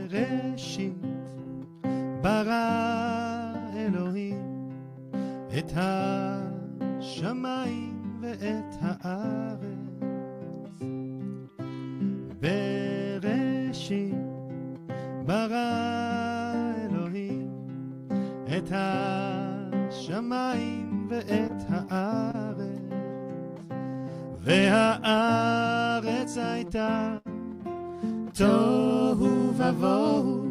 בראשית ברא אלוהים את השמיים ואת הארץ. בראשית ברא אלוהים את השמיים ואת הארץ, והארץ הייתה תוהו ובוהו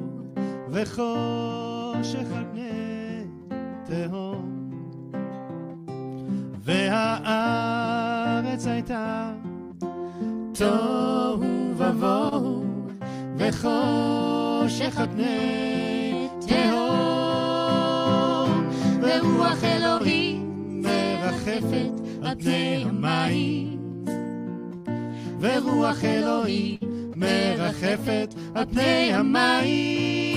וחושך על פני תהום. והארץ הייתה תוהו ובוהו וחושך על פני תהום, ורוח אלוהים מרחפת על פני המים, ורוח אלוהים מרחפת על פני המים.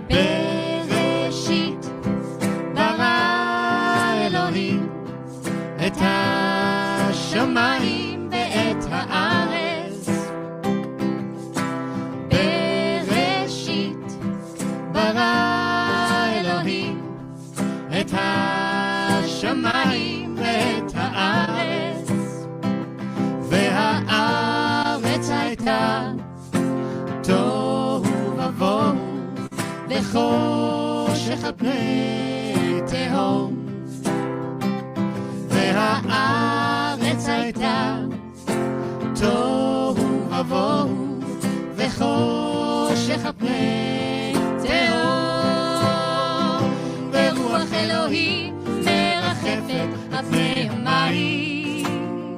בראשית ברא אלוהים את השמיים ואת הארץ. בראשית ברא אלוהים את השמיים ואת הארץ, והארץ הייתה תוהו ובוהו וחושך על פני תהום. והארץ הייתה תוהו ובוהו וחושך על פני תהום, ורוח אלוהים מרחפת על פני המים,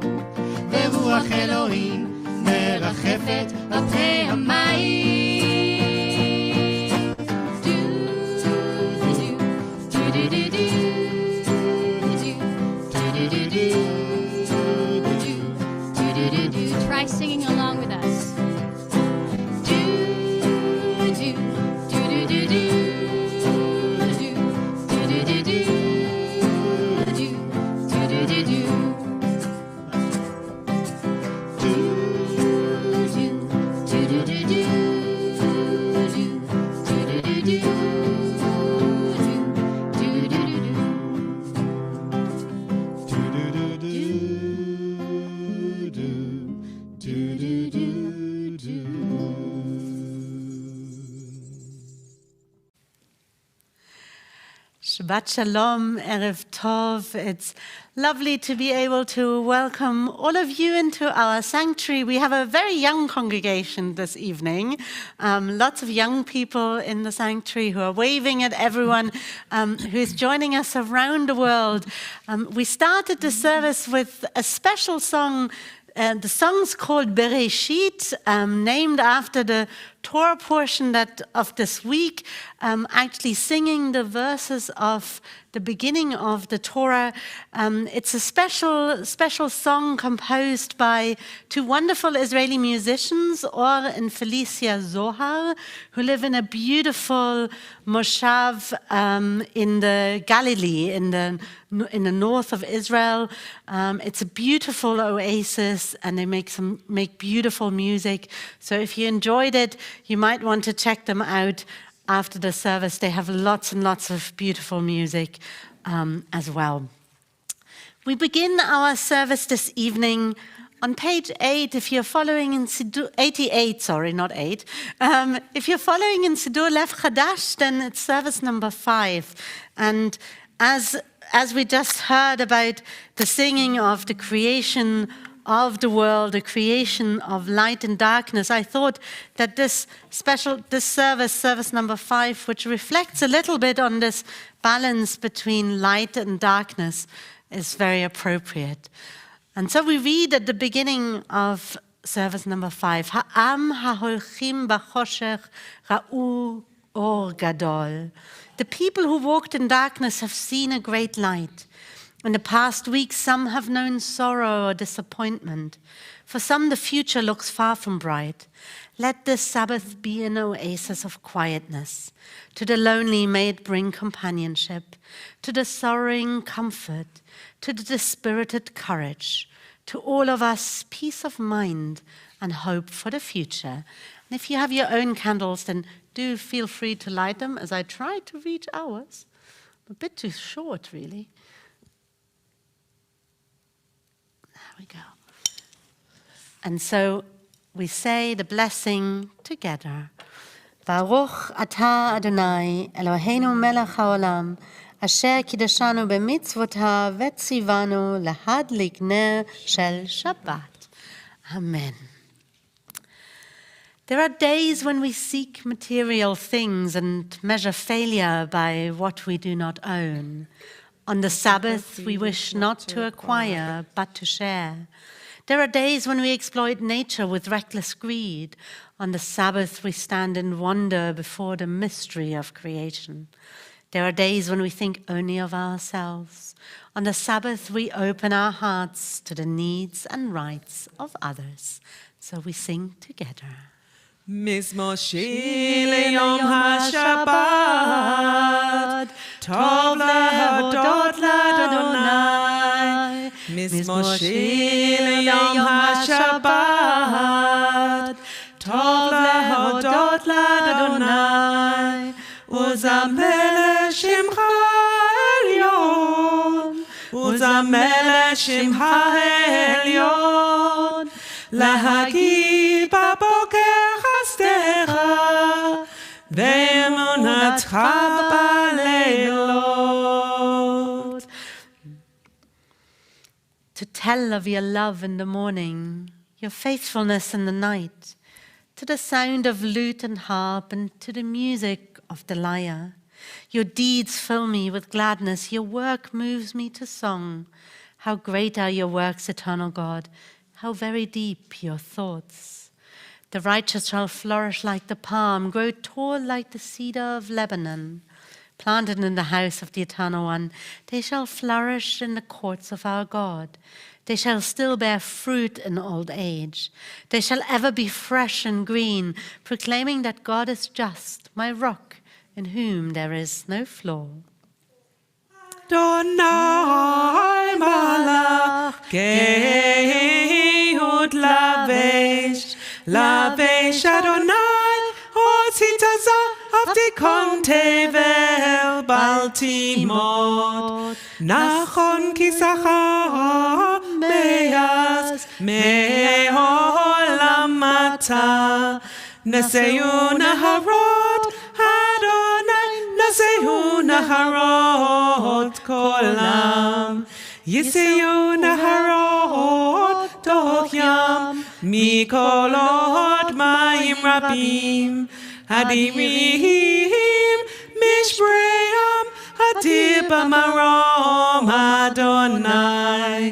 ורוח אלוהים מרחפת על פני המים. Try singing along with us. Shabbat Shalom, Erev Tov. It's lovely to be able to welcome all of you into our sanctuary. We have a very young congregation this evening. Lots of young people in the sanctuary who are waving at everyone who is joining us around the world. We started the service with a special song. The song's called Bereshit, named after the Torah portion of this week, actually singing the verses of the beginning of the Torah. It's a special song composed by two wonderful Israeli musicians, Or and Felicia Zohar, who live in a beautiful moshav in the Galilee, in the north of Israel. It's a beautiful oasis, and they make beautiful music. So if you enjoyed it, you might want to check them out after the service. They have lots and lots of beautiful music as well. We begin our service this evening on page 8. If you're following in Siddur, 88, sorry, not 8. If you're following in Siddur Lev Chadash, then it's service number 5. And as we just heard about the singing of the creation of the world, the creation of light and darkness, I thought that this service number 5, which reflects a little bit on this balance between light and darkness, is very appropriate. And so we read at the beginning of service number 5, Ha'am ha'holchim b'choshech ra'u or gadol. The people who walked in darkness have seen a great light. In the past week, some have known sorrow or disappointment. For some, the future looks far from bright. Let this Sabbath be an oasis of quietness. To the lonely, may it bring companionship. To the sorrowing, comfort. To the dispirited, courage. To all of us, peace of mind and hope for the future. And if you have your own candles, then do feel free to light them as I try to reach ours. A bit too short, really. There we go. And so we say the blessing together. Baruch atah Adonai Eloheinu melech haolam asher kidashanu b'mitzvotav vetzivanu lahadlik ner shel Shabbat. Amen. There are days when we seek material things and measure failure by what we do not own. On the Sabbath, we wish not to acquire, but to share. There are days when we exploit nature with reckless greed. On the Sabbath, we stand in wonder before the mystery of creation. There are days when we think only of ourselves. On the Sabbath, we open our hearts to the needs and rights of others. So we sing together. Mizmor shir leyom haShabbat, tov lahodot l'Adonai. Mizmor shir leyom haShabbat, tov lahodot l'Adonai. Uzamelech shimcha elyon, uzamelech shimcha elyon. Lahagid baboker ve'emunatcha baleilot. To tell of your love in the morning, your faithfulness in the night, to the sound of lute and harp and to the music of the lyre. Your deeds fill me with gladness, your work moves me to song. How great are your works, eternal God, how very deep your thoughts. The righteous shall flourish like the palm, grow tall like the cedar of Lebanon. Planted in the house of the Eternal One, they shall flourish in the courts of our God. They shall still bear fruit in old age. They shall ever be fresh and green, proclaiming that God is just, my rock, in whom there is no flaw. Adonai malach gehud lavesh, lavesh Adonai ositaza avdikon tevel baltimot. Nachon kisachar meyaz me'olam ata. Naseyu naharot Adonai, naseyu naharot kolam. Yiseyu naharot doch yam mikolot mayim rabim. Hadirim mishbreyam hadir b'marom Adonai.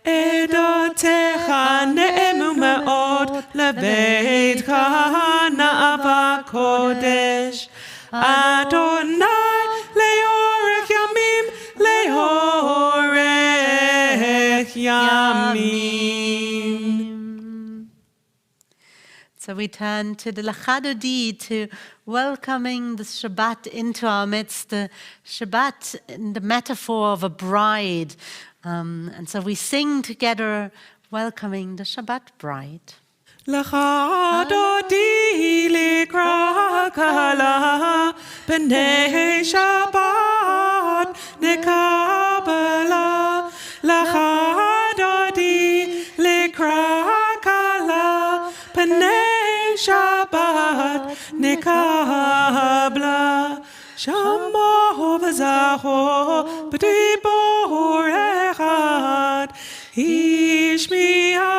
Edotecha ne'emu me'od lebeitcha na'ava kodesh. Adonai leorech yamim, leorech yamim. So we turn to the Lachadodi, to welcoming the Shabbat into our midst, the Shabbat in the metaphor of a bride. And so we sing together, welcoming the Shabbat bride. Lachadodi likra kala b'nei Shabbat nekabala. Lachadodi likra kala b'nei Shabbat nekabla. Shamo v'zaho b'dibor echad ishmiya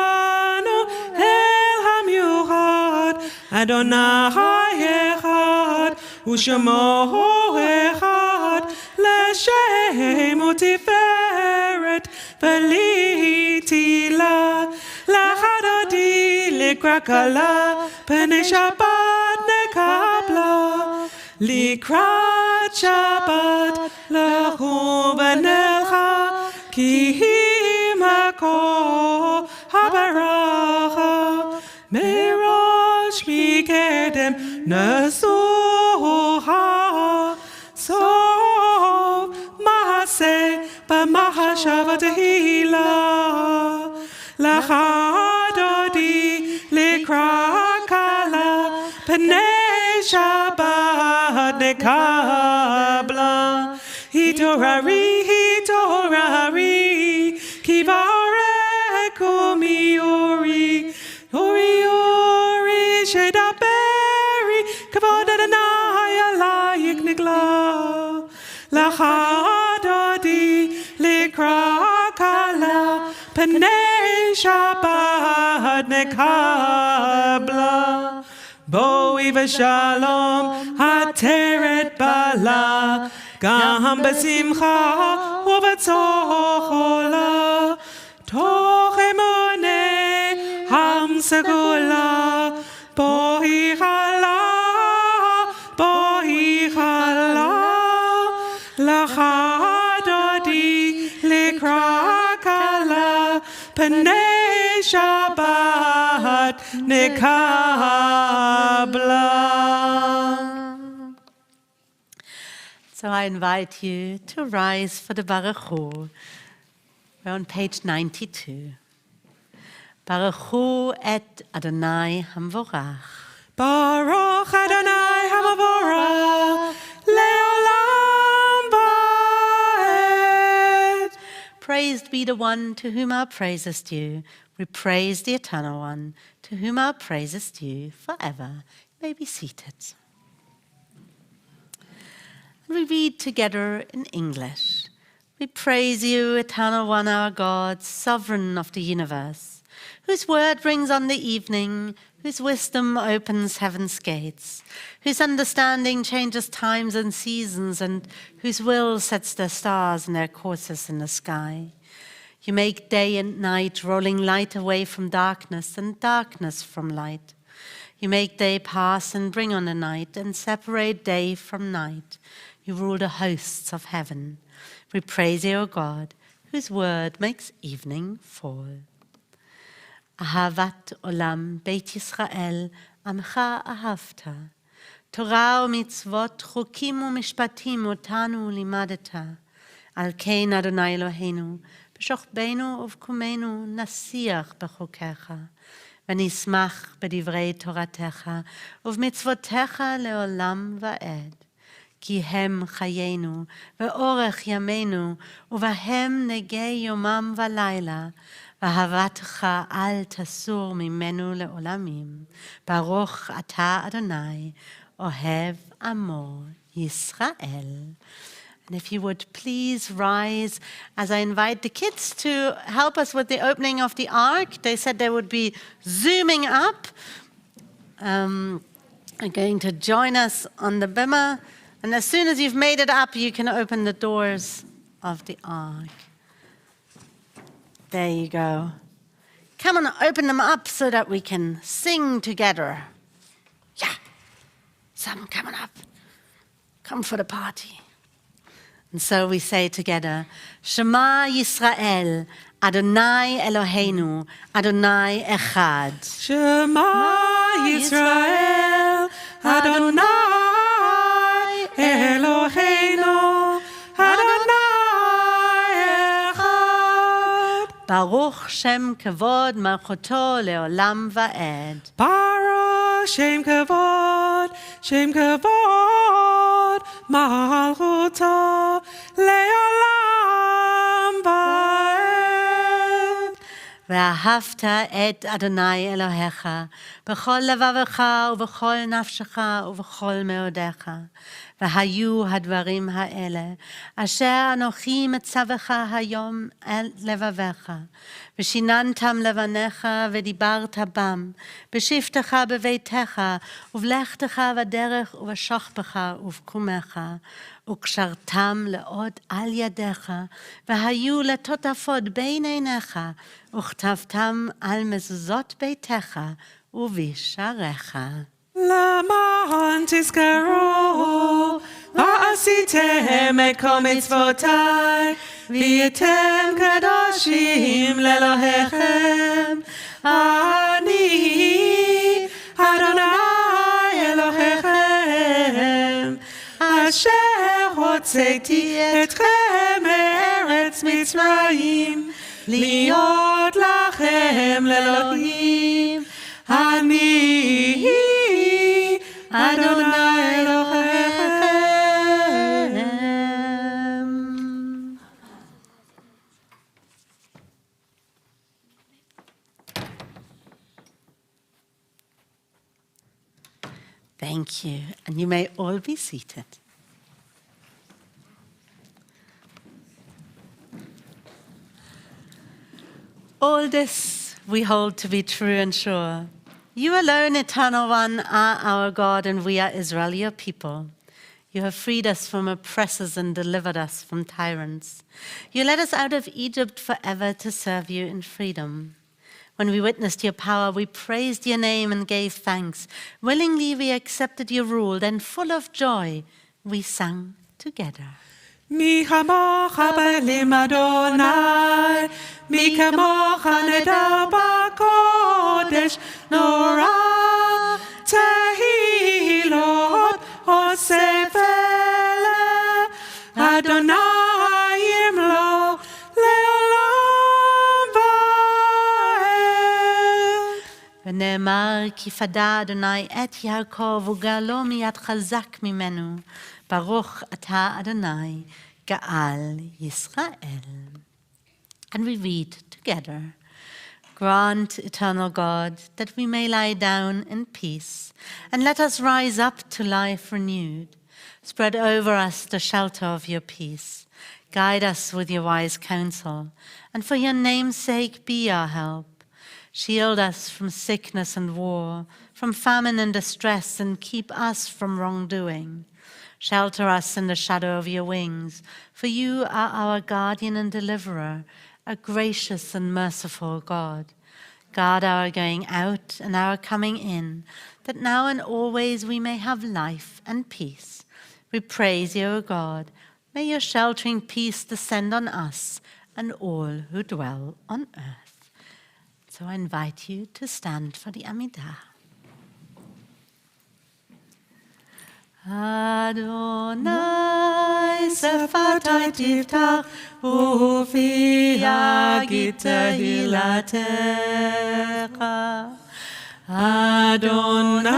Adonai echad, u'shemo echad, l'shem u'tiferet, v'li tila, l'chadodi l'krakala, p'nei Shabbat nekabla, l'krat Shabbat, l'chu v'nelcha, ki hi makor habaracha, merosh mikedem nesuha, sov mahaseh b'mahashava tehila, l'chadodi l'krakala, p'nei Shabbat nekabla, hitorari, kivareku miori, ori, shedaberi, kavod Adonai alayik nigla, l'chadodi l'krakala, p'nei Shabbat nekabla, boi v'shalom hateret bala, gam b'simcha u'b'tzochola, toch emuneh hamsagula, boi chala, l'chadodi l'krakala, p'nei Shabbat nekabla. So I invite you to rise for the Baruch Hu. We're on page 92. Baruch Hu et Adonai Hamvorach. Baruch Adonai Hamavorach, le'olam va'ed. Praised be the one to whom our praise is due. We praise the Eternal One, to whom our praise is due forever. You may be seated. We read together in English. We praise you, Eternal One, our God, Sovereign of the universe, whose word brings on the evening, whose wisdom opens heaven's gates, whose understanding changes times and seasons, and whose will sets their stars in their courses in the sky. You make day and night, rolling light away from darkness and darkness from light. You make day pass and bring on the night, and separate day from night. You rule the hosts of heaven. We praise you, O God, whose word makes evening fall. Ahavat olam Beit Yisrael, amcha ahavta. Torah u'mitzvot, chukim u'mishpatim otanu limadeta. Al kein Adonai Eloheinu, b'shochbeinu uvkumenu nasiach b'chokecha. V'nismach b'divrei Toratecha, uv'mitzvotecha le'olam va'ed. כי הם חיינו, ואורך ימינו, ובהם נגי יומם ולילה, ואהבתך אל תסור ממנו לעולמים. ברוך אתה אדוני, אוהב עמו ישראל. And if you would please rise as I invite the kids to help us with the opening of the Ark. They said they would be zooming up. Are going to join us on the bimah. And as soon as you've made it up, you can open the doors of the Ark. There you go. Come on, open them up so that we can sing together. Yeah, some coming up. Come for the party. And so we say together, Shema Yisrael, Adonai Eloheinu, Adonai Echad. Shema Yisrael, Adonai Eloheinu, Adonai Echad. Baruch Shem Kavod Malchuto Leolam Va'ed. Baruch Shem Kavod, Malchuto Leolam Va'ed. ואהבת את אדוני אלוהיך בכל לבבך ובכל נפשך ובכל מאודיך. והיו הדברים האלה אשר אנוכי מצווך היום על לבביך, ושיננתם לבניך ודיברת בם, בשבתך בביתך ובלכתך בדרך ובשוכבך ובקומך, וקשרתם לעוד על ידיך, והיו לטוטפות בין עיניך, וכתבתם על מזוזות ביתך ובשעריך. למען תזכרו, ועשיתם את כל מצוותיי, והייתם קדושים לאלוהיכם. אני, אדוני אלוהיכם, אשר הוצאתי אתכם מארץ מצרים, להיות לכם לאלוהים. אני, אדוני אלוהיכם. Thank you, and you may all be seated. All this we hold to be true and sure. You alone, Eternal One, are our God, and we are Israel, your people. You have freed us from oppressors and delivered us from tyrants. You led us out of Egypt forever to serve you in freedom. When we witnessed your power, we praised your name and gave thanks. Willingly we accepted your rule, then full of joy, we sang together. מי כמוך בלים אדוני, מי כמוך נדר בקודש, נורא תהילות עושה פלא, אדוני ימלוך לעולם ועד. ונאמר כי פדה אדוני את יעקב וגאלו מיד חזק ממנו. Baruch atah Adonai, Ga'al Yisrael. And we read together. Grant, eternal God, that we may lie down in peace, and let us rise up to life renewed. Spread over us the shelter of your peace. Guide us with your wise counsel, and for your name's sake be our help. Shield us from sickness and war, from famine and distress, and keep us from wrongdoing. Shelter us in the shadow of your wings, for you are our guardian and deliverer, a gracious and merciful God. Guard our going out and our coming in, that now and always we may have life and peace. We praise you, O God. May your sheltering peace descend on us and all who dwell on earth. So I invite you to stand for the Amidah. Adonai sefatai tiftach ufi hagit tehilatecha. Adonai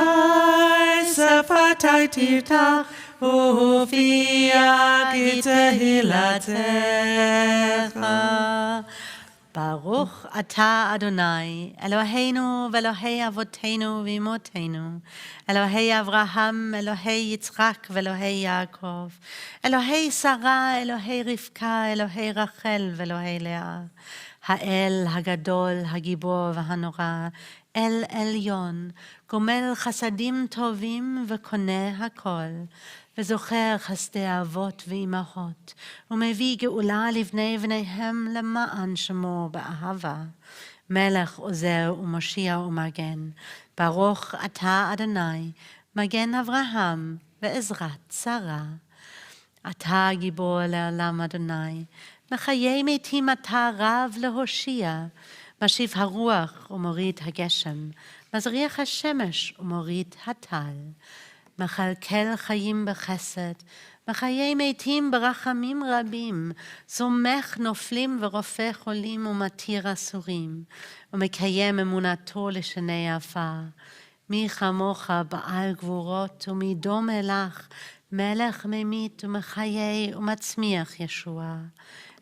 sefatai tiftach ufi hagit tehilatecha. Baruch atah Adonai, Eloheinu ve'Elohei avotenu v'imotenu, Elohei Avraham, Elohei Yitzchak ve'Elohei Yaakov, Elohei Sarah, Elohei Rivka, Elohei Rachel ve'Elohei Lea, Ha'el Hagadol, Hagibor v'Hanora, El Elyon, Gomel Chasadim Tovim ve'Koneh Hakol, וזוכר חסדי אבות ואימהות, ומביא גאולה לבני בניהם למען שמו באהבה. מלך עוזר ומושיע ומגן, ברוך אתה אדוני, מגן אברהם ועזרת שרה. אתה גיבור לעולם אדוני, מחיי מתים אתה רב להושיע, משיב הרוח ומוריד הגשם, מזריח השמש ומוריד הטל. מכלכל חיים בחסד, מחיי מתים ברחמים רבים, סומך נופלים ורופא חולים ומתיר אסורים, ומקיים אמונתו לשני עפר. מי כמוך בעל גבורות ומי דומה לך, מלך ממית ומחיה ומצמיח ישועה.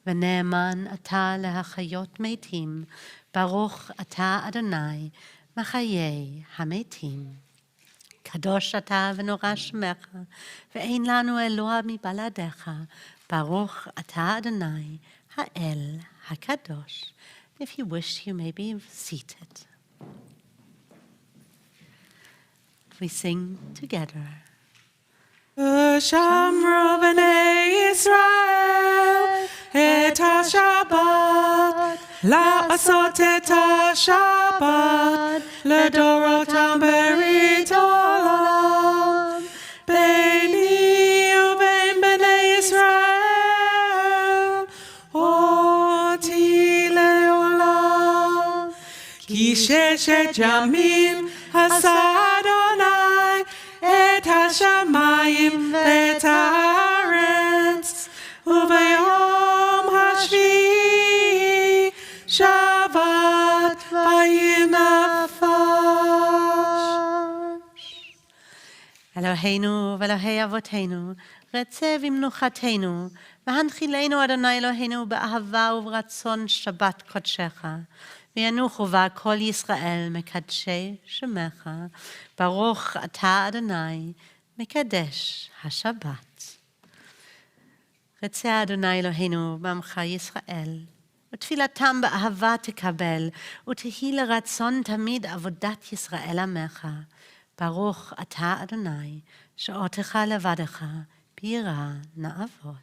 ונאמן אתה להחיות מתים, Baruch ata Adonai, מחיה המתים. קדוש אתה ונורא שמך, ואין לנו אלוה מבלעדיך. ברוך אתה אדוני, האל הקדוש. If you wish, you may be seated. We sing together. Shamro b'nei Yisrael et ha-Shabbat, la'asot et ha-Shabbat, לדורותם ברית עולם. ביני ובין בני ישראל, אותי לעולם. כי ששת ימים עשה אדוני את השמיים ואת הארץ, וביום השביעי שבת וינפש. אלוהינו ואלוהי אבותינו, רצה במנוחתנו, והנחילנו אדוני אלוהינו באהבה וברצון שבת קודשך. וינוחו בה כל ישראל מקדשי שמך. ברוך אתה אדוני מקדש השבת. רצה אדוני אלוהינו בעמך ישראל, ותפילתם באהבה תקבל, ותהי לרצון תמיד עבודת ישראל עמך. ברוך אתה אדוני, שעותך לבדך, ביראה נעבוד.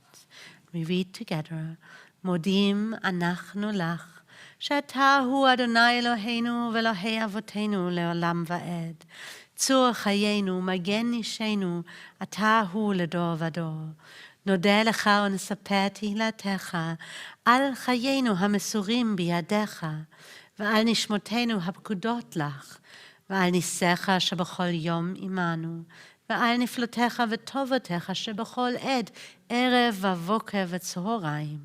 We read together, מודים אנחנו לך, שאתה הוא אדוני אלוהינו ואלוהי אבותינו לעולם ועד. צור חיינו, מגן אישנו, אתה הוא לדור ודור. נודה לך ונספר תהילתך, על חיינו המסורים בידיך, ועל נשמותינו הפקודות לך, ועל ניסיך שבכל יום עמנו, ועל נפלותיך וטובותיך שבכל עת, ערב ובוקר וצהריים.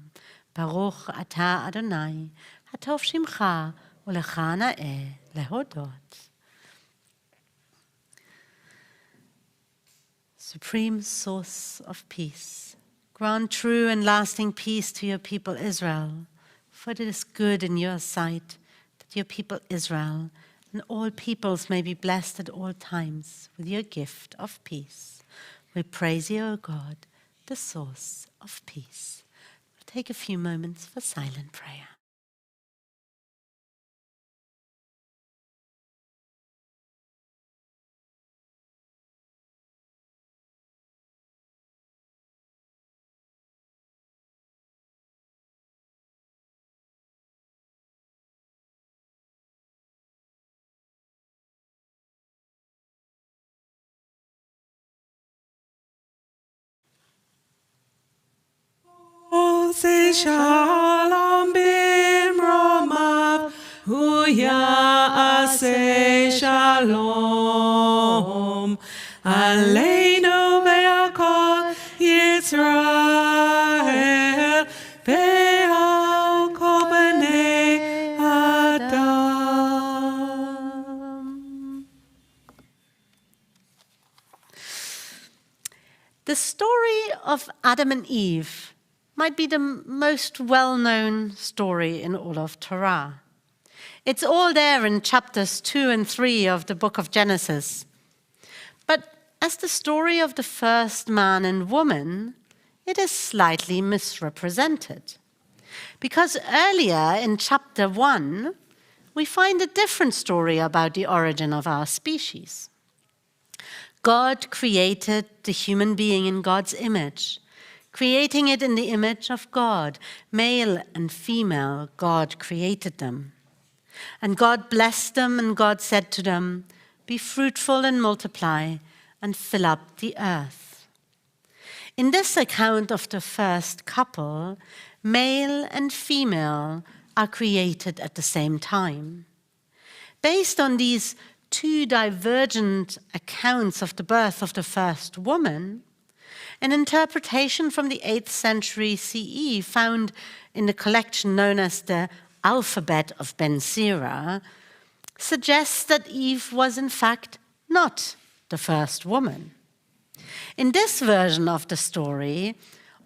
ברוך אתה אדוני, הטוב שמך ולך נאה להודות. Supreme source of peace, grant true and lasting peace to your people Israel, for it is good in your sight that your people Israel and all peoples may be blessed at all times with your gift of peace. We praise you, O God, the source of peace. We'll take a few moments for silent prayer. עושה שלום במרומיו, הוא יעשה שלום עלינו ועל כל ישראל ועל כל בני אדם. The story of Adam and Eve might be the most well-known story in all of Torah. It's all there in chapters 2 and 3 of the book of Genesis. But as the story of the first man and woman, it is slightly misrepresented. Because earlier in chapter 1, we find a different story about the origin of our species. God created the human being in God's image, creating it in the image of God. Male and female, God created them. And God blessed them, and God said to them, "Be fruitful and multiply, and fill up the earth." In this account of the first couple, male and female are created at the same time. Based on these two divergent accounts of the birth of the first woman, an interpretation from the 8th century CE found in the collection known as the Alphabet of Ben Sira suggests that Eve was in fact not the first woman. In this version of the story,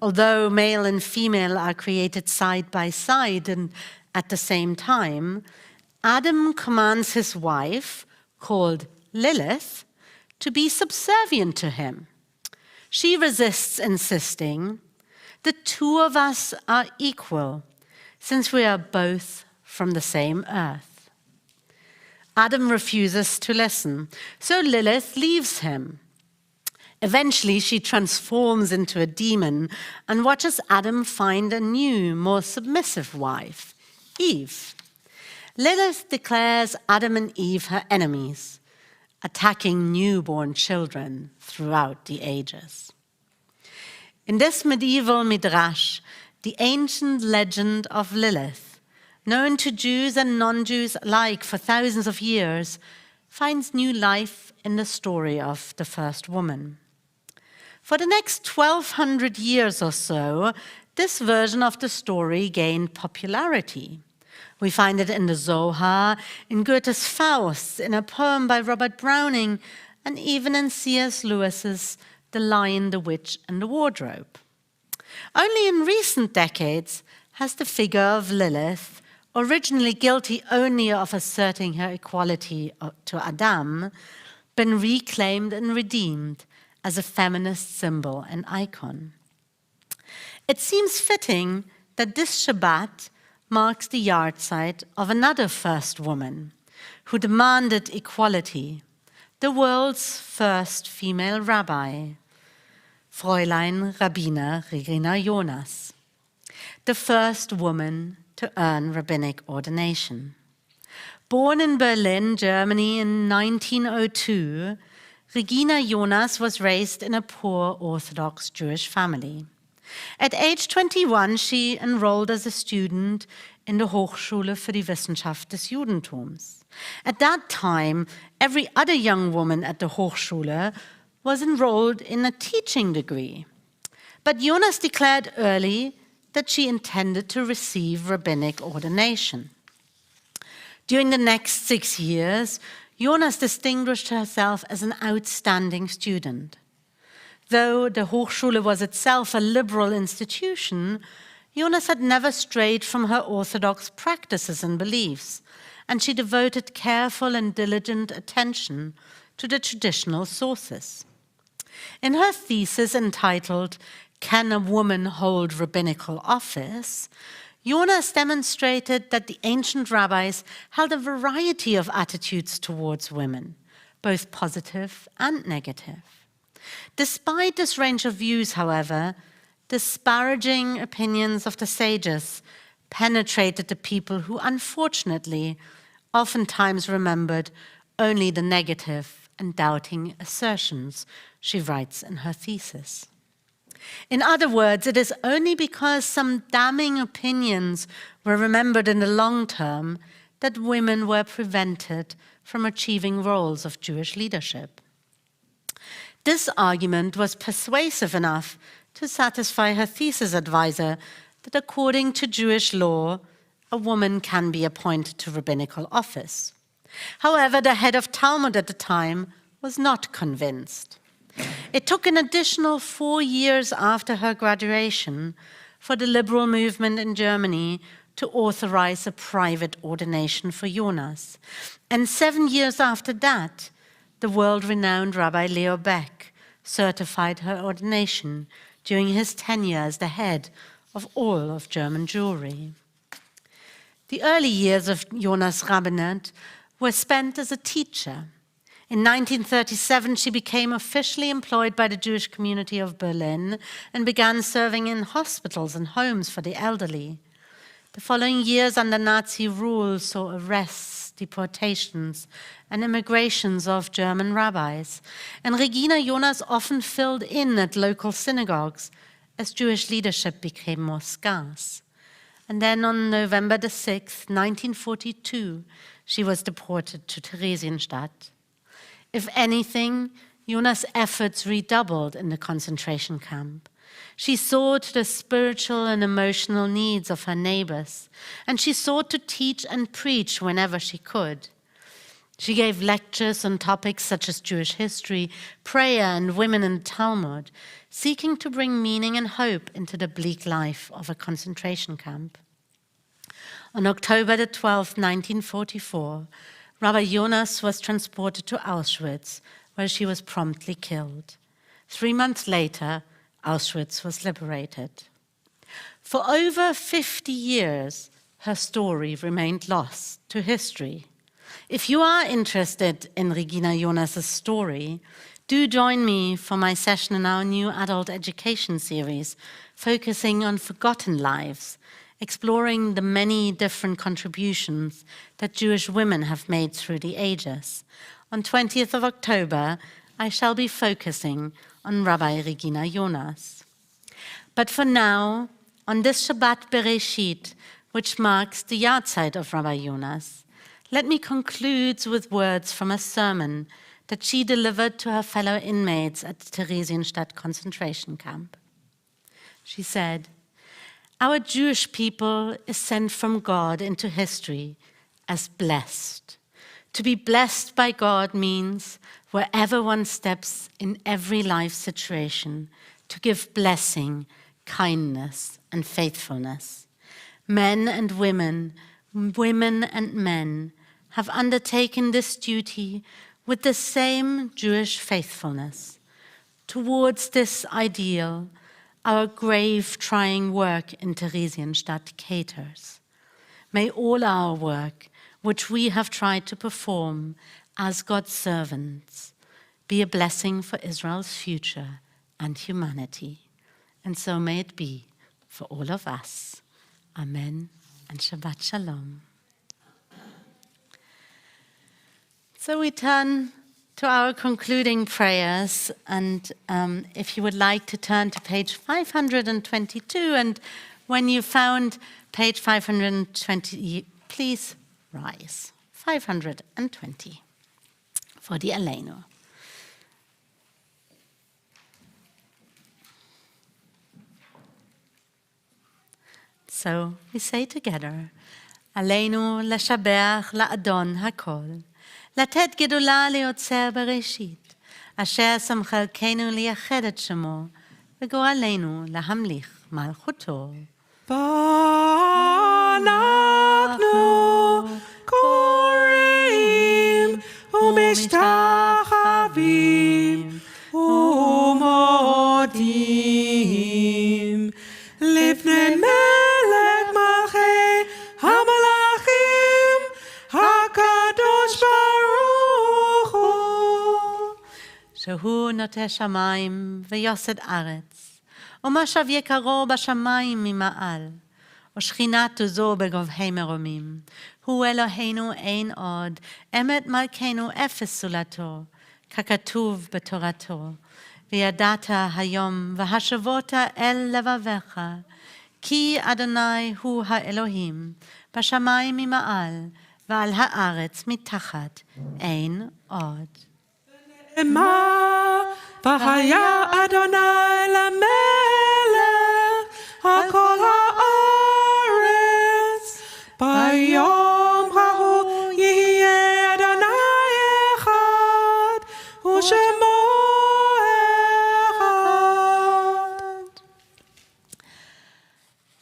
although male and female are created side by side and At the same time, Adam commands his wife, called Lilith, to be subservient to him. She resists, insisting, "The two of us are equal, since we are both from the same earth." Adam refuses to listen, so Lilith leaves him. Eventually, she transforms into a demon and watches Adam find a new, more submissive wife, Eve. Lilith declares Adam and Eve her enemies, attacking newborn children throughout the ages. In this medieval midrash, the ancient legend of Lilith, known to Jews and non-Jews alike for thousands of years, finds new life in the story of the first woman. For the next 1,200 years or so, this version of the story gained popularity. We find it in the Zohar, in Goethe's Faust, in a poem by Robert Browning, and even in C.S. Lewis's The Lion, the Witch, and the Wardrobe. Only in recent decades has the figure of Lilith, originally guilty only of asserting her equality to Adam, been reclaimed and redeemed as a feminist symbol and icon. It seems fitting that this Shabbat marks the yahrzeit of another first woman who demanded equality, the world's first female rabbi, Fräulein Rabbiner Regina Jonas, the first woman to earn rabbinic ordination. Born in Berlin, Germany in 1902, Regina Jonas was raised in a poor Orthodox Jewish family. At age 21, she enrolled as a student in the Hochschule für die Wissenschaft des Judentums. At that time, every other young woman at the Hochschule was enrolled in a teaching degree. But Jonas declared early that she intended to receive rabbinic ordination. During the next 6 years, Jonas distinguished herself as an outstanding student. Though the Hochschule was itself a liberal institution, Jonas had never strayed from her orthodox practices and beliefs, and she devoted careful and diligent attention to the traditional sources. In her thesis entitled, "Can a Woman Hold Rabbinical Office?", Jonas demonstrated that the ancient rabbis held a variety of attitudes towards women, both positive and negative. Despite this range of views, however, disparaging opinions of the sages penetrated the people who, unfortunately, oftentimes remembered only the negative and doubting assertions, she writes in her thesis. In other words, it is only because some damning opinions were remembered in the long term that women were prevented from achieving roles of Jewish leadership. This argument was persuasive enough to satisfy her thesis advisor that according to Jewish law, a woman can be appointed to rabbinical office. However, the head of Talmud at the time was not convinced. It took an additional 4 years after her graduation for the liberal movement in Germany to authorize a private ordination for Jonas. And 7 years after that, the world-renowned Rabbi Leo Beck certified her ordination during his tenure as the head of all of German Jewry. The early years of Jonas' rabbinate were spent as a teacher. In 1937, she became officially employed by the Jewish community of Berlin and began serving in hospitals and homes for the elderly. The following years under Nazi rule saw arrests, deportations, and immigrations of German rabbis, and Regina Jonas often filled in at local synagogues as Jewish leadership became more scarce. And then on November the 6th, 1942, she was deported to Theresienstadt. If anything, Jonas' efforts redoubled in the concentration camp. She saw to the spiritual and emotional needs of her neighbors, and she sought to teach and preach whenever she could. She gave lectures on topics such as Jewish history, prayer, and women in the Talmud, seeking to bring meaning and hope into the bleak life of a concentration camp. On October the 12th, 1944, Rabbi Jonas was transported to Auschwitz, where she was promptly killed. 3 months later, Auschwitz was liberated. For over 50 years, her story remained lost to history. If you are interested in Regina Jonas's story, do join me for my session in our new adult education series, focusing on forgotten lives, exploring the many different contributions that Jewish women have made through the ages. On 20th of October, I shall be focusing on Rabbi Regina Jonas. But for now, on this Shabbat Bereshit, which marks the yahrzeit of Rabbi Jonas, let me conclude with words from a sermon that she delivered to her fellow inmates at the Theresienstadt concentration camp. She said, "Our Jewish people is sent from God into history as blessed. To be blessed by God means wherever one steps in every life situation, to give blessing, kindness, and faithfulness. Men and women, women and men have undertaken this duty with the same Jewish faithfulness. Towards this ideal, our grave-trying work in Theresienstadt caters. May all our work, which we have tried to perform as God's servants, be a blessing for Israel's future and humanity. And so may it be for all of us. Amen and Shabbat Shalom." So we turn to our concluding prayers, and if you would like to turn to page 522, and when you found page 520, please rise. 520 for the Aleinu. So we say together, Aleinu לשבח לאדון הכל, לתת גדולה ליוצר בראשית, אשר שם חלקנו לייחד את שמו, וגורלנו להמליך מלכותו. ואנחנו קוראים ומשתחווים ומודים לפני מלך מלכי המלאכים הקדוש ברוך הוא, שהוא נוטה שמיים ויוסד ארץ, ומשב יקרו בשמיים ממעל, ושכינת עוזו בגובהי מרומים. הוא אלוהינו אין עוד, אמת מלכנו אפס סולתו, ככתוב בתורתו. וידעת היום והשבות אל לבביך, כי אדוני הוא האלוהים, בשמיים ממעל, ועל הארץ מתחת אין עוד. נאמר, והיה אדוני למלך על כל הארץ, ביום ההוא יהיה אדוני אחד, ושמו אחד.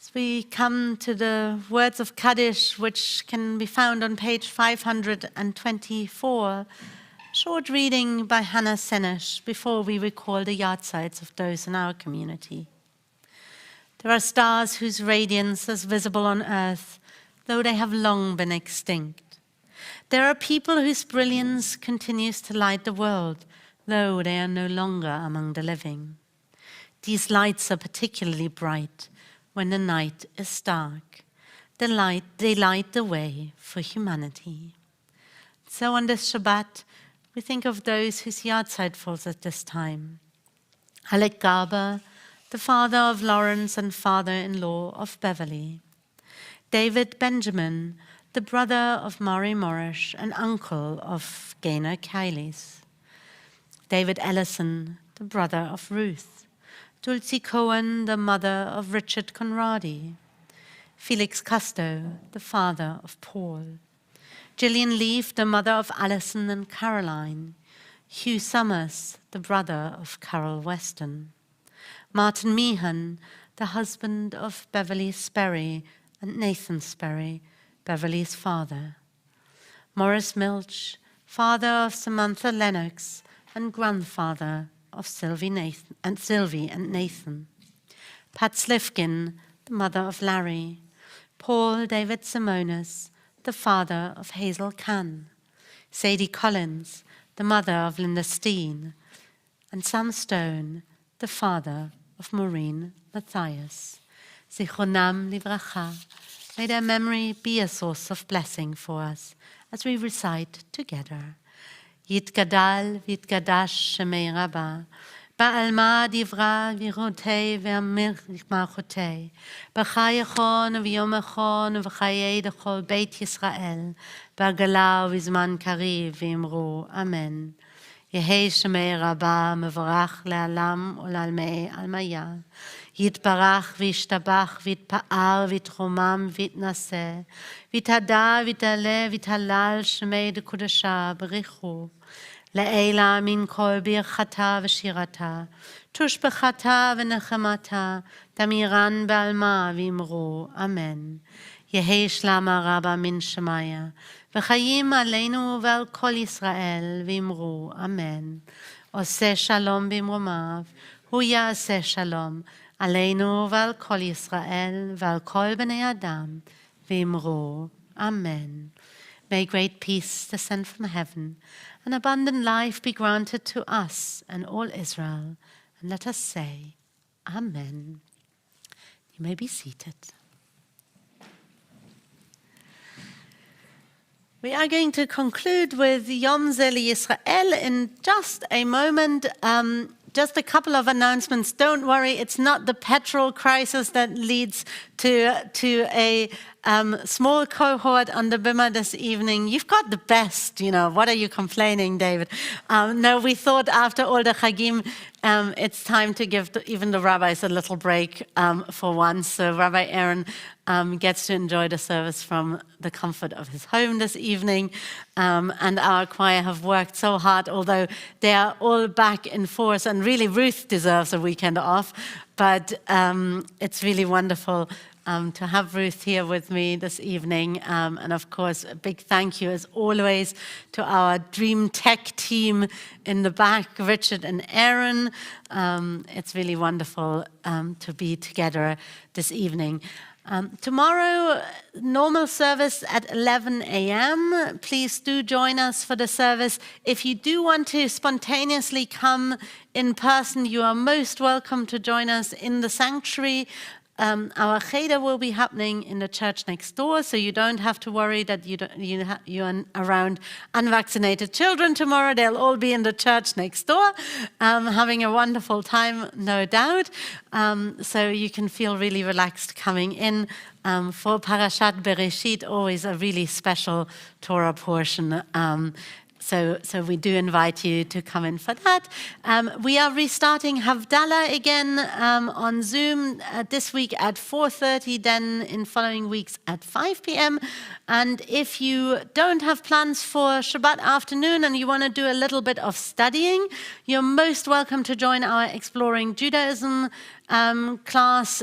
As we come to the words of Kaddish, which can be found on page 524, short reading by Hannah Senesh before we recall the yahrzeits of those in our community. There are stars whose radiance is visible on earth, though they have long been extinct. There are people whose brilliance continues to light the world, though they are no longer among the living. These lights are particularly bright when the night is dark. They light the way for humanity. So on this Shabbat, we think of those whose yahrzeit falls at this time. Alec Garber, the father of Lawrence and father-in-law of Beverly. David Benjamin, the brother of Maury Morris and uncle of Gaynor Kailis. David Ellison, the brother of Ruth. Dulcie Cohen, the mother of Richard Conradi. Felix Custo, the father of Paul. Gillian Leaf, the mother of Alison and Caroline. Hugh Summers, the brother of Carol Weston. Martin Meehan, the husband of Beverly Sperry and Nathan Sperry, Beverly's father. Morris Milch, father of Samantha Lennox and grandfather of Sylvie and Nathan. Pat Slifkin, the mother of Larry. Paul David Simonis, the father of Hazel Kahn. Sadie Collins, the mother of Linda Steen. And Sam Stone, the father of Maureen Matthias. Zichronam livracha. May their memory be a source of blessing for us as we recite together. Yitgadal v'yitgadash shemei Rabbah. Ba'alma divra v'irotei v'amilchotei. B'chayachon v'yomachon v'chayei d'chol Beit Yisrael. B'agala v'zman kariv v'imru. Amen. Yehei shemei Rabbah mevorach le'alam u'lalmei almaya. Yitbarach v'yishtabach v'yitpa'ar v'yitromam v'yitnaseh. V'yitada v'yitale v'yitalal shemei d'kudasha b'richu. Le'ela min kol birchata v'shirata. Tushbechata v'nechemata. Damiran ba'alma v'imru. Amen. Yehei shlama Rabba min shemaya. V'chayim aleinu v'al kol Yisrael v'imru. Amen. Oseh shalom b'imromav. Hu ya'aseh shalom. Aleinu v'al kol Yisrael v'al kol b'nei Adam v'imru. Amen. May great peace descend from heaven, and abundant life be granted to us and all Israel. And let us say, Amen. You may be seated. We are going to conclude with Yom Zeh Yisrael in just a moment. Just a couple of announcements. Don't worry, it's not the petrol crisis that leads to a small cohort on the Bimmer this evening. You've got the best, What are you complaining, David? No, we thought after all the Chagim, it's time to give even the rabbis a little break for once. So Rabbi Aaron gets to enjoy the service from the comfort of his home this evening. And our choir have worked so hard, although they are all back in force. And really, Ruth deserves a weekend off. But it's really wonderful to have Ruth here with me this evening. And of course, a big thank you, as always, to our Dream Tech team in the back, Richard and Aaron. It's really wonderful to be together this evening. Tomorrow, normal service at 11 a.m. Please do join us for the service. If you do want to spontaneously come in person, you are most welcome to join us in the sanctuary. Our cheder will be happening in the church next door, so you don't have to worry that you are around unvaccinated children tomorrow. They'll all be in the church next door, having a wonderful time, no doubt. So you can feel really relaxed coming in. For Parashat Bereshit, always a really special Torah portion. So we do invite you to come in for that. We are restarting Havdalah again on Zoom this week at 4:30, then in following weeks at 5 p.m. And if you don't have plans for Shabbat afternoon and you want to do a little bit of studying, you're most welcome to join our Exploring Judaism class.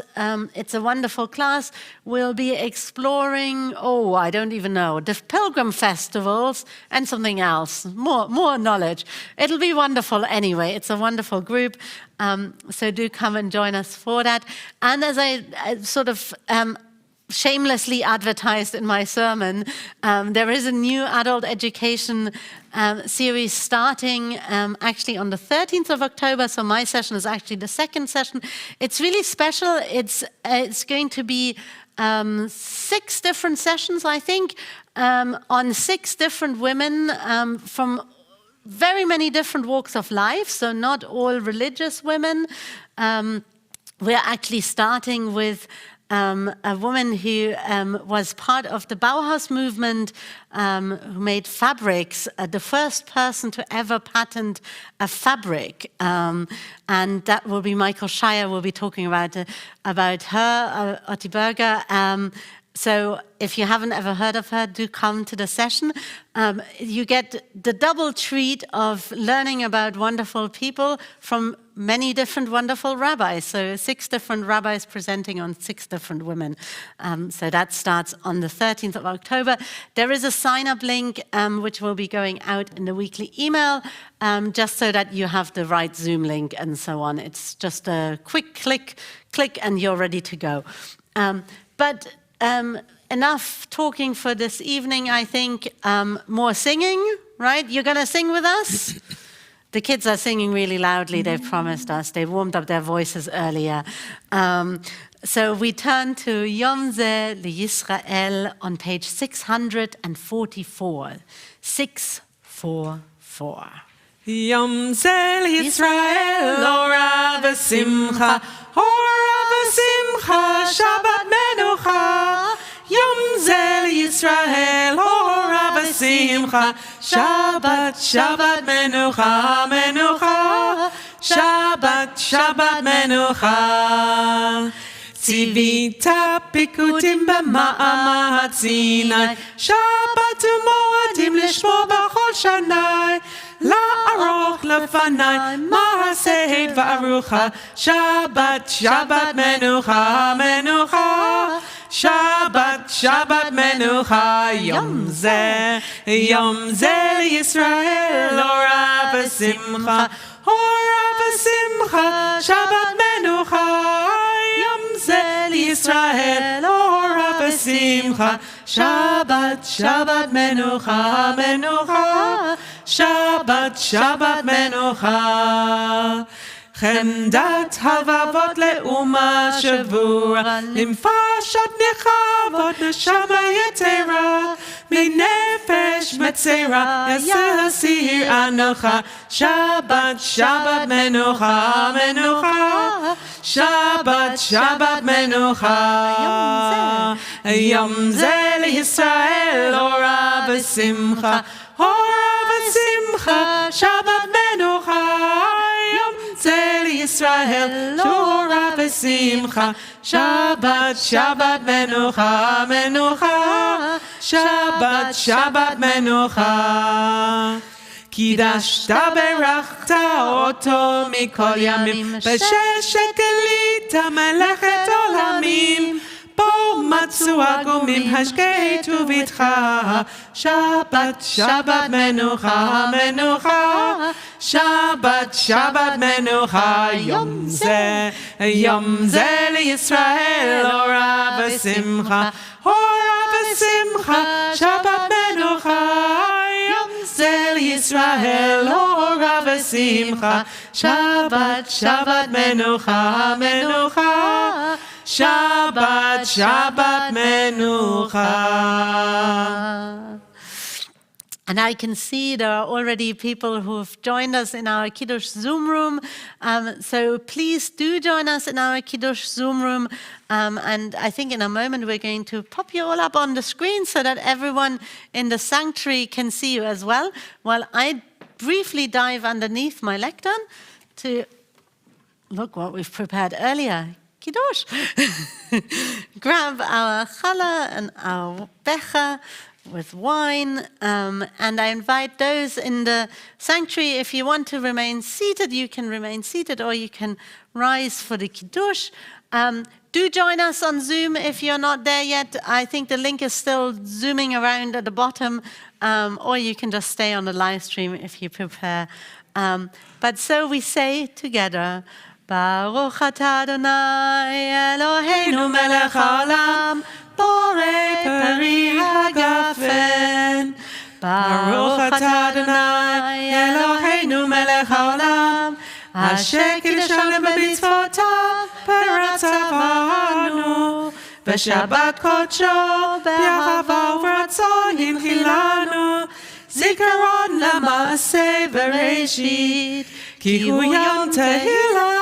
It's a wonderful class. We'll be exploring, I don't even know, the pilgrim festivals and something else, more knowledge. It'll be wonderful anyway. It's a wonderful group. So do come and join us for that. And as I sort of shamelessly advertised in my sermon, there is a new adult education series starting actually on the 13th of October. So my session is actually the second session. It's really special. It's going to be 6 different sessions, I think, on 6 different women from very many different walks of life. So not all religious women. We're actually starting with a woman who was part of the Bauhaus movement, who made fabrics, the first person to ever patent a fabric. And that will be Michael Shire will be talking about her, Otti Berger. So if you haven't ever heard of her, do come to the session. You get the double treat of learning about wonderful people from many different wonderful rabbis. So 6 different rabbis presenting on 6 different women. So that starts on the 13th of October. There is a sign-up link which will be going out in the weekly email, just so that you have the right Zoom link and so on. It's just a quick click, and you're ready to go. Enough talking for this evening, I think. More singing, right? You're going to sing with us? The kids are singing really loudly, they've promised us. They warmed up their voices earlier. So we turn to Yom Zeh L'Yisrael on page 644. 644. Yom Zeh L'Yisrael, Ora v'simcha, Ora v'simcha, Shabbat menucha. Yom Zeh L'Yisrael, Ora v'simcha, Shabbat, Shabbat menucha, menucha, Shabbat, Shabbat menucha. Tzivita pikutim b'ma'amad Sinai, Shabbat u'moadim lishmo b'chol shanai. La'aroch lefanai, ma'aseh v'arucha, Shabbat, Shabbat menucha, menucha, Shabbat, Shabbat menucha. Yom Zeh L'Yisrael, Ora v'simcha, Ora v'simcha, Shabbat menucha. Yom Zeh L'Yisrael, Ora v'simcha, Shabbat, Shabbat menucha, menucha, Shabbat, Shabbat menucha. Chemdat havavot le'uma shavura, limfashat nechavot neshama yetera, minefesh metzera, yasir anocha. Shabbat, Shabbat menucha, menucha, Shabbat, Shabbat menucha. Yom Zeh L'Yisrael, Ora v'simcha, Ora v'simcha, Shabbat menucha. Yom Zeh L'Yisrael, Ora v'simcha, Shabbat, Shabbat menucha, menucha, Shabbat, Shabbat menucha. Kidashta berachta oto mikol yamim, b'sheshet gelita melechet olamim. Bo matzu agumim hashketu vitcha, Shabbat, Shabbat menucha, menucha, Shabbat, Shabbat menucha. Yom Zeh L'Yisrael, Ora v'simcha, Ora v'simcha, Shabbat menucha. Yom Zeh L'Yisrael, Ora v'simcha, Shabbat, Shabbat menucha, menucha, Shabbat, Shabbat menucha. And I can see there are already people who have joined us in our Kiddush Zoom room. So please do join us in our Kiddush Zoom room. And I think in a moment we're going to pop you all up on the screen so that everyone in the sanctuary can see you as well. While I briefly dive underneath my lectern to look what we've prepared earlier. Kiddush. Grab our challah and our becher with wine, and I invite those in the sanctuary, if you want to remain seated, you can remain seated, or you can rise for the Kiddush. Do join us on Zoom if you're not there yet. I think the link is still zooming around at the bottom, or you can just stay on the live stream if you prefer. But so we say together, Baruch atah Adonai Eloheinu melech haolam, borei peri hagafen. Baruch atah Adonai Eloheinu melech haolam, asher kiddushanu b'mitzvotav v'ratzavanu, v'shabbat kodsho b'ahava u'ratzon hinchilanu, zikaron la'maaseh v'reishit, ki hu yom tehillah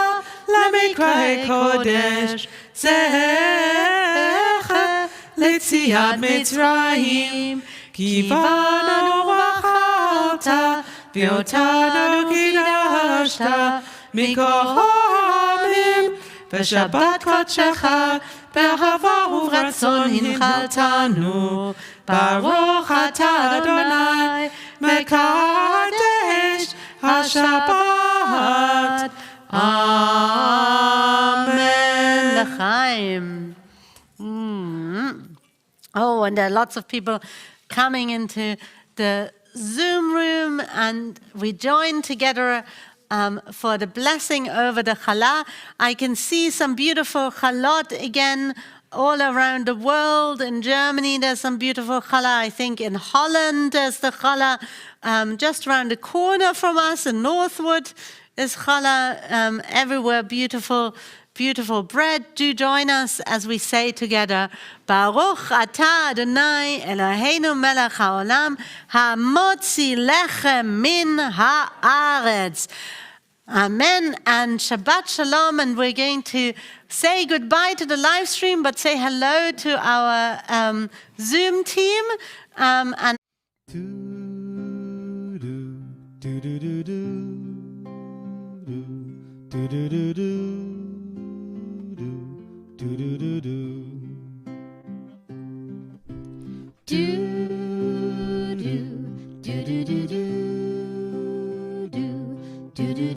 למקראי קודש, זכר ליציאת מצרים, כי בנו בחרת, ואותנו קידשת, מכל העמים, בשבת קודשך, באהבה וברצון הנחלתנו. ברוך אתה אדוני, מקדש השבת. Amen. L'chaim. Oh, and there are lots of people coming into the Zoom room, and we join together for the blessing over the challah. I can see some beautiful chalot again all around the world. In Germany, there's some beautiful challah. I think in Holland, there's the challah just around the corner from us. In Northwood is challah. Everywhere, beautiful, beautiful bread. Do join us as we say together, Baruch atah Adonai Eloheinu melech haolam, hamotzi lechem min haaretz. Amen and Shabbat Shalom, and we're going to say goodbye to the live stream, but say hello to our Zoom team. And do do do do do do do do do do.